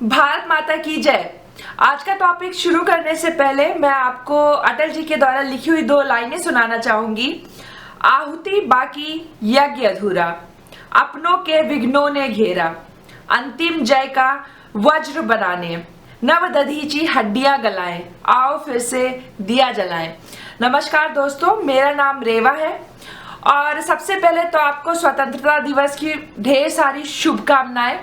भारत माता की जय। आज का टॉपिक शुरू करने से पहले मैं आपको अटल जी के द्वारा लिखी हुई 2 लाइनें सुनाना चाहूंगी। आहुति बाकी यज्ञ अधूरा, अपनों के विघ्नों ने घेरा, अंतिम जय का वज्र बनाने, नव दधीची हड्डियां गलाएं, आओ फिर से दिया जलाएं। नमस्कार दोस्तों, मेरा नाम रेवा है और सबसे पहले तो आपको स्वतंत्रता दिवस की ढेर सारी शुभकामनाएं।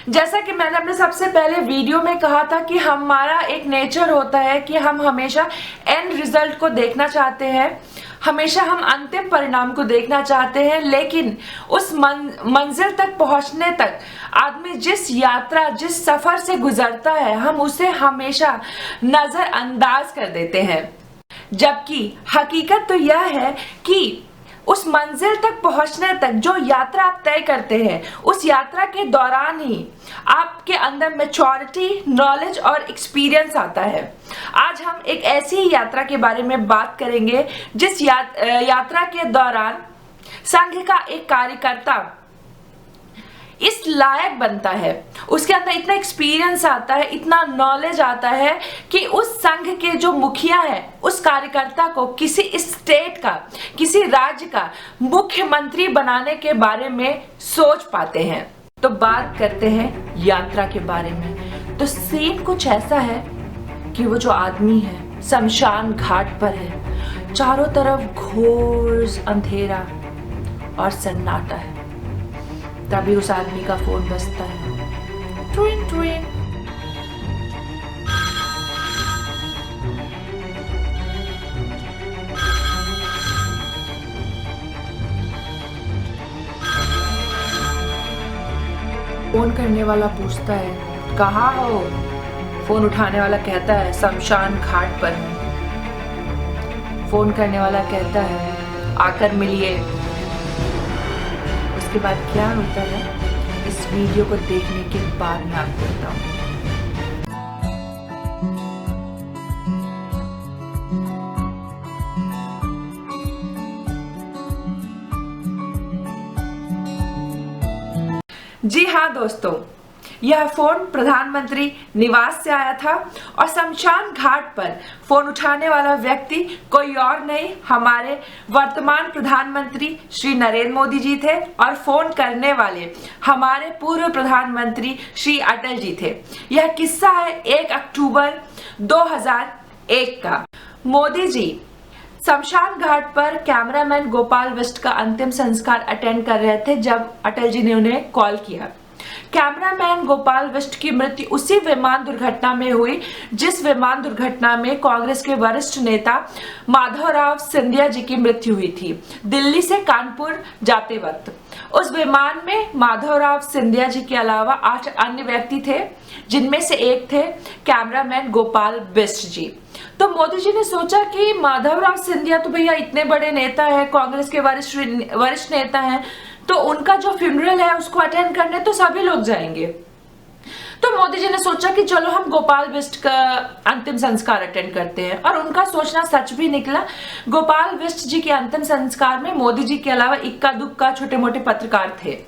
जैसा कि मैंने अपने सबसे पहले वीडियो में कहा था कि हमारा एक नेचर होता है कि हम हमेशा एंड रिजल्ट को देखना चाहते हैं, हमेशा हम अंतिम परिणाम को देखना चाहते हैं, लेकिन उस मंजिल तक पहुंचने तक आदमी जिस यात्रा जिस सफर से गुजरता है हम उसे हमेशा नजरअंदाज कर देते हैं। जबकि हकीकत तो यह है कि उस मंजिल तक पहुंचने तक जो यात्रा आप तय करते हैं उस यात्रा के दौरान ही आपके अंदर मैच्योरिटी, नॉलेज और एक्सपीरियंस आता है। आज हम एक ऐसी ही यात्रा के बारे में बात करेंगे जिस यात्रा के दौरान संघ का एक कार्यकर्ता इस लायक बनता है, उसके अंदर इतना एक्सपीरियंस आता है, इतना नॉलेज आता है कि उस संघ के जो मुखिया है उस कार्यकर्ता को किसी स्टेट का, किसी राज्य का मुख्यमंत्री बनाने के बारे में सोच पाते हैं। तो बात करते हैं यात्रा के बारे में। तो सीन कुछ ऐसा है कि वो जो आदमी है शमशान घाट पर है, चारों तरफ घोर अंधेरा और सन्नाटा है। तभी उस आदमी का फोन बजता है, ट्विन ट्विन। फोन करने वाला पूछता है कहाँ हो? फोन उठाने वाला कहता है शमशान घाट पर हूं। फोन करने वाला कहता है आकर मिलिए। उसके बाद क्या होता है इस वीडियो को देखने के बाद मैं आपको बताऊंगी। जी हाँ दोस्तों, यह फोन प्रधानमंत्री निवास से आया था और शमशान घाट पर फोन उठाने वाला व्यक्ति कोई और नहीं, हमारे वर्तमान प्रधानमंत्री श्री नरेंद्र मोदी जी थे और फोन करने वाले हमारे पूर्व प्रधानमंत्री श्री अटल जी थे। यह किस्सा है 1 अक्टूबर 2001 का। मोदी जी शमशान घाट पर कैमरामैन गोपाल बिष्ट का अंतिम संस्कार अटेंड कर रहे थे जब अटल जी ने उन्हें कॉल किया। कैमरामैन गोपाल बिष्ट की मृत्यु उसी विमान दुर्घटना में हुई जिस विमान दुर्घटना में कांग्रेस के वरिष्ठ नेता माधवराव सिंधिया जी की मृत्यु हुई थी दिल्ली से कानपुर जाते वक्त। उस विमान में माधवराव सिंधिया जी के अलावा 8 अन्य व्यक्ति थे, जिनमें से एक थे कैमरामैन गोपाल बिष्ट जी। तो मोदी जी ने सोचा कि माधवराव सिंधिया तो भैया इतने बड़े नेता है, कांग्रेस के वरिष्ठ नेता हैं, तो उनका जो फ्यूनरल है उसको अटेंड करने तो सभी लोग जाएंगे। तो मोदी जी ने सोचा कि चलो हम गोपाल बिष्ट का अंतिम संस्कार अटेंड करते हैं, और उनका सोचना सच भी निकला। गोपाल बिष्ट जी के अंतिम संस्कार में मोदी जी के अलावा इक्का दुक्का छोटे मोटे पत्रकार थे।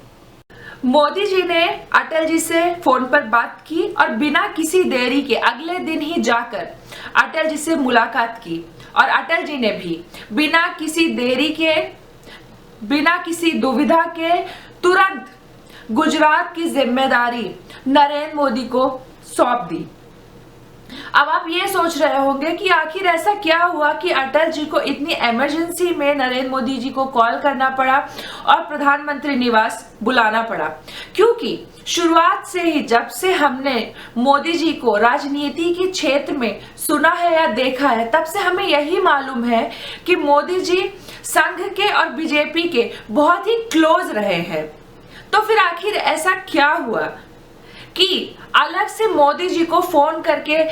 मोदी जी ने अटल जी से फोन पर बात की और बिना किसी देरी के अगले दिन ही जाकर अटल जी से मुलाकात की, और अटल जी ने भी बिना किसी देरी के, बिना किसी दुविधा के तुरंत गुजरात की जिम्मेदारी नरेंद्र मोदी को सौंप दी। अब आप ये सोच रहे होंगे कि आखिर ऐसा क्या हुआ कि अटल जी को इतनी इमरजेंसी में नरेंद्र मोदी जी को कॉल करना पड़ा और प्रधानमंत्री निवास बुलाना पड़ा। क्योंकि शुरुआत से ही जब से हमने मोदी जी को राजनीति के क्षेत्र में सुना है या देखा है, तब से हमें यही मालूम है कि मोदी जी संघ के और बीजेपी के बहुत ही क्लोज रहे हैं। तो फिर आखिर ऐसा क्या हुआ कि अलग से मोदी जी को फोन करके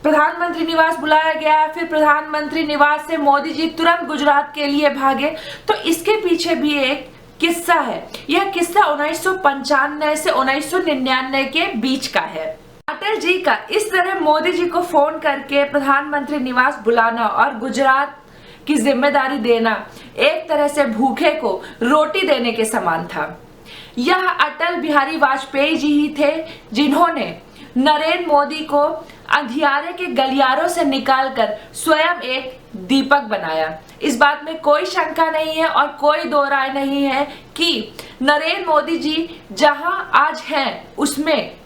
प्रधानमंत्री निवास बुलाया गया, फिर प्रधानमंत्री निवास से मोदी जी तुरंत गुजरात के लिए भागे? तो इसके पीछे भी एक किस्सा है। यह किस्सा 1995 से 1999 के बीच का है। अटल जी का इस तरह मोदी जी को फोन करके प्रधानमंत्री निवास बुलाना और गुजरात की जिम्मेदारी देना एक तरह से भूखे को रोटी देने के समान था। यह अटल बिहारी वाजपेयी जी ही थे जिन्होंने नरेंद्र मोदी को अंधियारे के गलियारों से निकालकर स्वयं एक दीपक बनाया। इस बात में कोई शंका नहीं है और कोई दो राय नहीं है कि नरेंद्र मोदी जी जहां आज हैं उसमें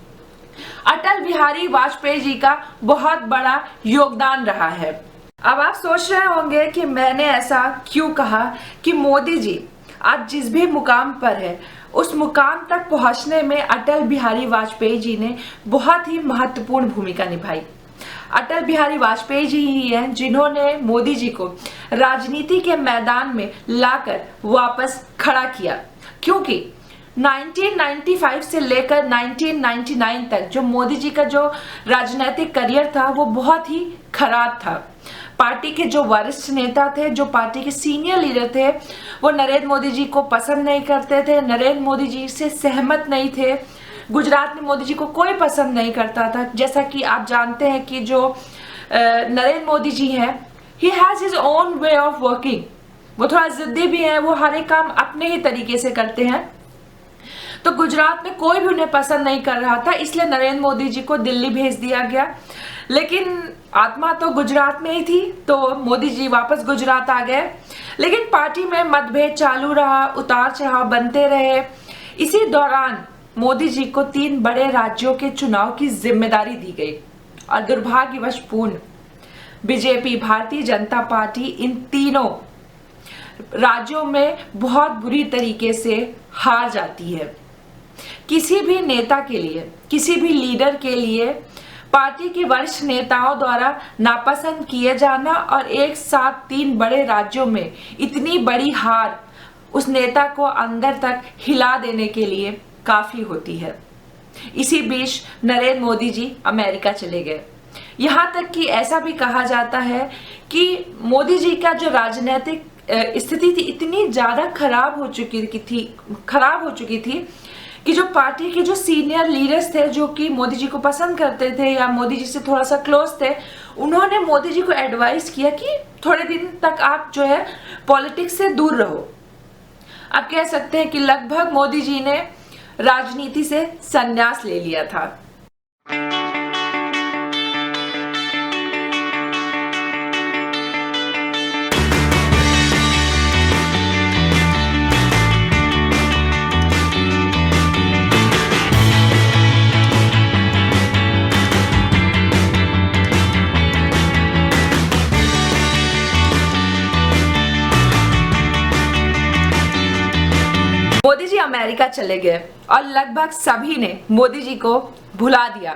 अटल बिहारी वाजपेयी जी का बहुत बड़ा योगदान रहा है। अब आप सोच रहे होंगे कि मैंने ऐसा क्यों कहा कि मोदी जी आज जिस भी मुकाम पर है उस मुकाम तक पहुंचने में अटल बिहारी वाजपेयी जी ने बहुत ही महत्वपूर्ण भूमिका निभाई। अटल बिहारी वाजपेयी जी ही हैं जिन्होंने मोदी जी को राजनीति के मैदान में लाकर वापस खड़ा किया, क्योंकि 1995 से लेकर 1999 तक जो मोदी जी का जो राजनीतिक करियर था वो बहुत ही खराब था। पार्टी के जो वरिष्ठ नेता थे, जो पार्टी के सीनियर लीडर थे, वो नरेंद्र मोदी जी को पसंद नहीं करते थे, नरेंद्र मोदी जी से सहमत नहीं थे। गुजरात में मोदी जी को कोई पसंद नहीं करता था। जैसा कि आप जानते हैं कि जो नरेंद्र मोदी जी हैं, he has his own way of working. वो थोड़ा जिद्दी भी है, वो हर एक काम अपने ही तरीके से करते हैं। तो गुजरात में कोई भी उन्हें पसंद नहीं कर रहा था, इसलिए नरेंद्र मोदी जी को दिल्ली भेज दिया गया। लेकिन आत्मा तो गुजरात में ही थी, तो मोदी जी वापस गुजरात आ गए। लेकिन पार्टी में मतभेद चालू रहा, उतार चढ़ाव बनते रहे। इसी दौरान मोदी जी को 3 बड़े राज्यों के चुनाव की जिम्मेदारी दी गई और दुर्भाग्यवशपूर्ण बीजेपी, भारतीय जनता पार्टी, इन तीनों राज्यों में बहुत बुरी तरीके से हार जाती है। किसी भी नेता के लिए, किसी भी लीडर के लिए पार्टी के वरिष्ठ नेताओं द्वारा नापसंद किए जाना और एक साथ 3 बड़े राज्यों में इतनी बड़ी हार उस नेता को अंदर तक हिला देने के लिए काफी होती है। इसी बीच नरेंद्र मोदी जी अमेरिका चले गए। यहाँ तक कि ऐसा भी कहा जाता है कि मोदी जी का जो राजनीतिक स्थिति थी इतनी ज्यादा खराब हो चुकी थी कि जो पार्टी के जो सीनियर लीडर्स थे, जो कि मोदी जी को पसंद करते थे या मोदी जी से थोड़ा सा क्लोज थे, उन्होंने मोदी जी को एडवाइस किया कि थोड़े दिन तक आप जो है पॉलिटिक्स से दूर रहो। आप कह सकते हैं कि लगभग मोदी जी ने राजनीति से संन्यास ले लिया था। मोदी जी अमेरिका चले गए और लगभग सभी ने मोदी जी को भुला दिया।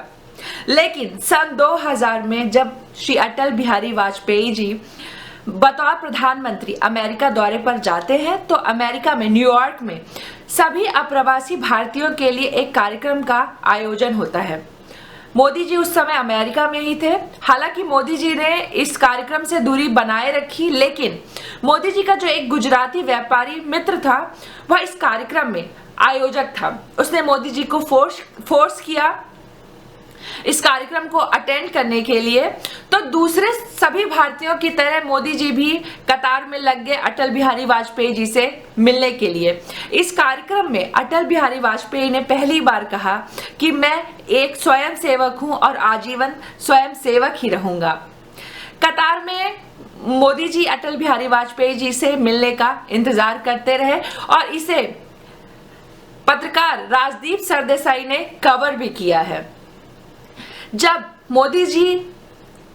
लेकिन सन 2000 में जब श्री अटल बिहारी वाजपेयी जी बतौर प्रधानमंत्री अमेरिका दौरे पर जाते हैं तो अमेरिका में, न्यूयॉर्क में सभी अप्रवासी भारतीयों के लिए एक कार्यक्रम का आयोजन होता है। मोदी जी उस समय अमेरिका में ही थे। हालांकि मोदी जी ने इस कार्यक्रम से दूरी बनाए रखी, लेकिन मोदी जी का जो एक गुजराती व्यापारी मित्र था वह इस कार्यक्रम में आयोजक था। उसने मोदी जी को फोर्स किया इस कार्यक्रम को अटेंड करने के लिए। तो दूसरे सभी भारतीयों की तरह मोदी जी भी कतार में लग गए अटल बिहारी वाजपेयी जी से मिलने के लिए। इस कार्यक्रम में अटल बिहारी वाजपेयी ने पहली बार कहा कि मैं एक स्वयं सेवक हूं और आजीवन स्वयं सेवक ही रहूंगा। कतार में मोदी जी अटल बिहारी वाजपेयी जी से मिलने का इंतजार करते रहे और इसे पत्रकार राजदीप सरदेसाई ने कवर भी किया है। जब मोदी जी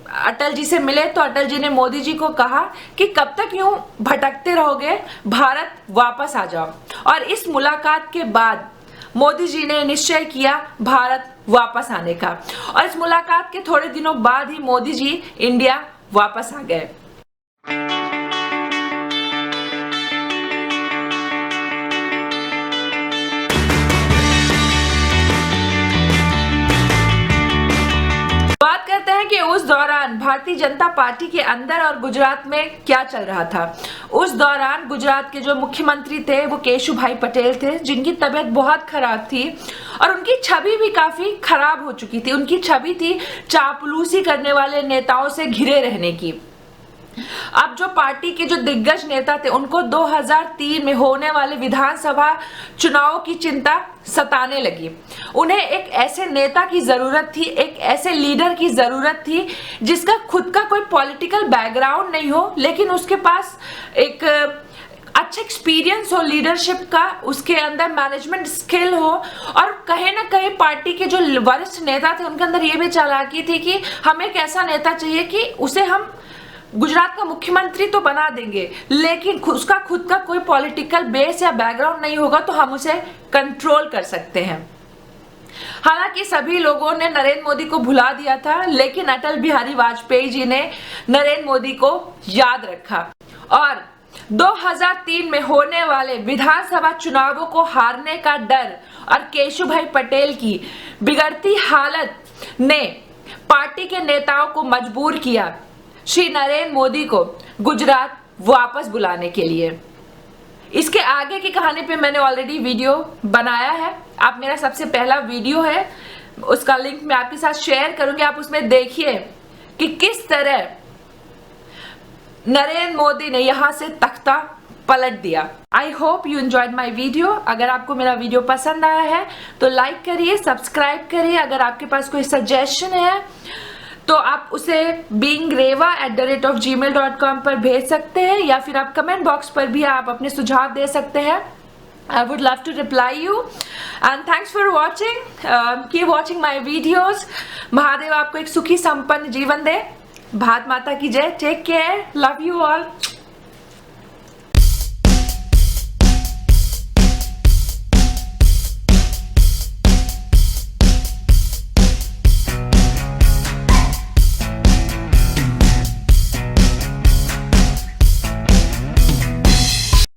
अटल जी से मिले तो अटल जी ने मोदी जी को कहा कि कब तक यूं भटकते रहोगे, भारत वापस आ जाओ। और इस मुलाकात के बाद मोदी जी ने निश्चय किया भारत वापस आने का और इस मुलाकात के थोड़े दिनों बाद ही मोदी जी इंडिया वापस आ गए। बात करते हैं कि उस दौरान भारतीय जनता पार्टी के अंदर और गुजरात में क्या चल रहा था। उस दौरान गुजरात के जो मुख्यमंत्री थे वो केशुभाई पटेल थे, जिनकी तबीयत बहुत खराब थी और उनकी छवि भी काफी खराब हो चुकी थी। उनकी छवि थी चापलूसी करने वाले नेताओं से घिरे रहने की। अब जो पार्टी के जो दिग्गज नेता थे उनको 2003 में होने वाले विधानसभा चुनाव की चिंता सताने लगी। उन्हें एक ऐसे नेता की जरूरत थी, एक ऐसे लीडर की जरूरत थी जिसका खुद का कोई पॉलिटिकल बैकग्राउंड नहीं हो, लेकिन उसके पास एक अच्छा एक्सपीरियंस हो लीडरशिप का, उसके अंदर मैनेजमेंट स्किल हो, और कहीं ना कहीं पार्टी के जो वरिष्ठ नेता थे उनके अंदर ये भी चालाकी थी कि हमें एक ऐसा नेता चाहिए कि उसे हम गुजरात का मुख्यमंत्री तो बना देंगे, लेकिन उसका खुद का कोई पॉलिटिकल बेस या बैकग्राउंड नहीं होगा तो हम उसे कंट्रोल कर सकते हैं। हालांकि सभी लोगों ने नरेंद्र मोदी को भुला दिया था, लेकिन अटल बिहारी वाजपेयी जी ने नरेंद्र मोदी को याद रखा और 2003 में होने वाले विधानसभा चुनावों को हारने का डर और केशुभाई पटेल की बिगड़ती हालत ने पार्टी के नेताओं को मजबूर किया श्री नरेंद्र मोदी को गुजरात वापस बुलाने के लिए। इसके आगे की कहानी पे मैंने ऑलरेडी वीडियो बनाया है, आप मेरा सबसे पहला वीडियो है, उसका लिंक मैं आपके साथ शेयर करूंगी, आप उसमें देखिए कि किस तरह नरेंद्र मोदी ने यहां से तख्ता पलट दिया। I hope you enjoyed my video. अगर आपको मेरा वीडियो पसंद आया है तो लाइक करिए, सब्सक्राइब करिए। अगर आपके पास कोई सजेशन है तो आप उसे beingrewa@gmail.com पर भेज सकते हैं, या फिर आप कमेंट बॉक्स पर भी आप अपने सुझाव दे सकते हैं। I would love to reply you and thanks for watching. Keep watching my videos. Mahadev आपको एक सुखी संपन्न जीवन दे। भारत माता की जय। Take care, love you all.